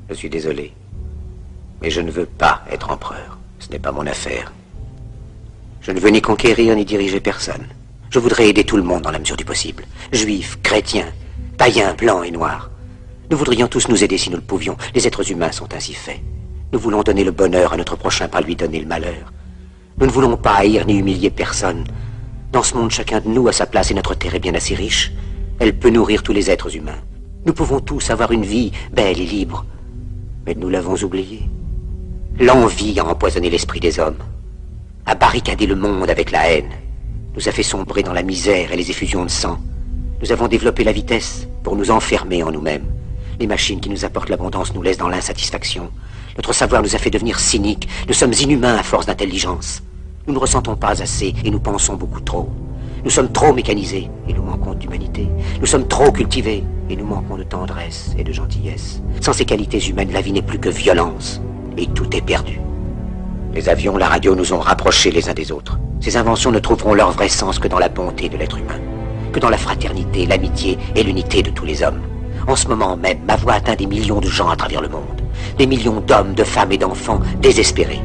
Je suis désolé. Mais je ne veux pas être empereur. Ce n'est pas mon affaire. Je ne veux ni conquérir ni diriger personne. Je voudrais aider tout le monde dans la mesure du possible. Juifs, chrétiens, païens, blancs et noirs. Nous voudrions tous nous aider si nous le pouvions. Les êtres humains sont ainsi faits. Nous voulons donner le bonheur à notre prochain, pas lui donner le malheur. Nous ne voulons pas haïr ni humilier personne. Dans ce monde, chacun de nous a sa place et notre terre est bien assez riche. Elle peut nourrir tous les êtres humains. Nous pouvons tous avoir une vie belle et libre. Mais nous l'avons oublié. L'envie a empoisonné l'esprit des hommes, a barricadé le monde avec la haine, nous a fait sombrer dans la misère et les effusions de sang. Nous avons développé la vitesse pour nous enfermer en nous-mêmes. Les machines qui nous apportent l'abondance nous laissent dans l'insatisfaction. Notre savoir nous a fait devenir cyniques. Nous sommes inhumains à force d'intelligence. Nous ne ressentons pas assez et nous pensons beaucoup trop. Nous sommes trop mécanisés et nous manquons d'humanité. Nous sommes trop cultivés et nous manquons de tendresse et de gentillesse. Sans ces qualités humaines, la vie n'est plus que violence. Et tout est perdu. Les avions, la radio nous ont rapprochés les uns des autres. Ces inventions ne trouveront leur vrai sens que dans la bonté de l'être humain, que dans la fraternité, l'amitié et l'unité de tous les hommes. En ce moment même, ma voix atteint des millions de gens à travers le monde. Des millions d'hommes, de femmes et d'enfants désespérés,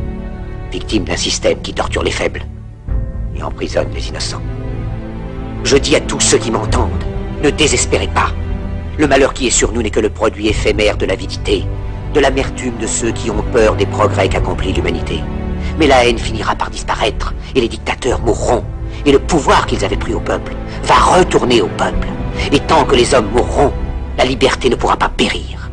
victimes d'un système qui torture les faibles et emprisonne les innocents. Je dis à tous ceux qui m'entendent, ne désespérez pas. Le malheur qui est sur nous n'est que le produit éphémère de l'avidité, de l'amertume de ceux qui ont peur des progrès qu'accomplit l'humanité. Mais la haine finira par disparaître, et les dictateurs mourront, et le pouvoir qu'ils avaient pris au peuple va retourner au peuple. Et tant que les hommes mourront, la liberté ne pourra pas périr.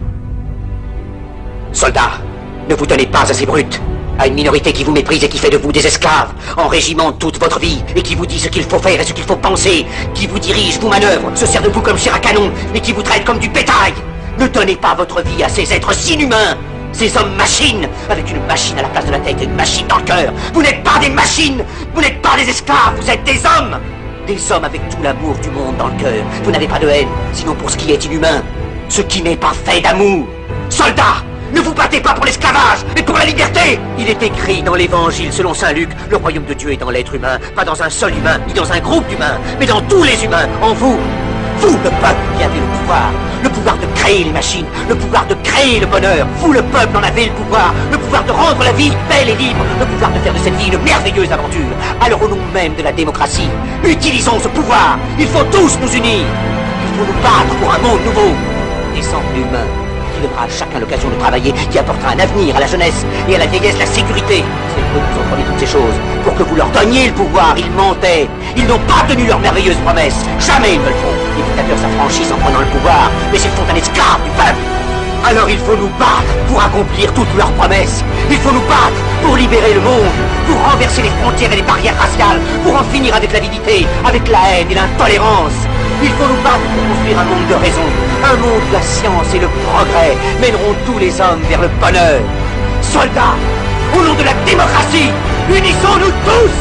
Soldats, ne vous donnez pas à ces brutes, à une minorité qui vous méprise et qui fait de vous des esclaves, en régiment toute votre vie, et qui vous dit ce qu'il faut faire et ce qu'il faut penser, qui vous dirige, vous manœuvre, se sert de vous comme chair à canon, et qui vous traite comme du bétail. Ne donnez pas votre vie à ces êtres inhumains, ces hommes-machines, avec une machine à la place de la tête et une machine dans le cœur. Vous n'êtes pas des machines, vous n'êtes pas des esclaves, vous êtes des hommes. Des hommes avec tout l'amour du monde dans le cœur. Vous n'avez pas de haine, sinon pour ce qui est inhumain, ce qui n'est pas fait d'amour. Soldats, ne vous battez pas pour l'esclavage, mais pour la liberté. Il est écrit dans l'évangile selon saint Luc, le royaume de Dieu est dans l'être humain, pas dans un seul humain, ni dans un groupe d'humains, mais dans tous les humains, en vous. Vous, le peuple, qui avez le pouvoir de créer les machines, le pouvoir de créer le bonheur. Vous, le peuple, en avez le pouvoir de rendre la vie belle et libre, le pouvoir de faire de cette vie une merveilleuse aventure. Alors, au nom même de la démocratie, utilisons ce pouvoir. Il faut tous nous unir. Il faut nous battre pour un monde nouveau, décent et humain, qui donnera à chacun l'occasion de travailler, qui apportera un avenir à la jeunesse et à la vieillesse la sécurité. C'est eux qui ont promis toutes ces choses. Pour que vous leur donniez le pouvoir, ils mentaient. Ils n'ont pas tenu leurs merveilleuses promesses. Jamais ils ne le font. Les dictateurs s'affranchissent en prenant le pouvoir, mais ils font un esclave du peuple. Alors il faut nous battre pour accomplir toutes leurs promesses. Il faut nous battre pour libérer le monde, pour renverser les frontières et les barrières raciales, pour en finir avec l'avidité, avec la haine et l'intolérance. Il faut nous battre pour construire un monde de raison, un monde où la science et le progrès mèneront tous les hommes vers le bonheur. Soldats, au nom de la démocratie, unissons-nous tous!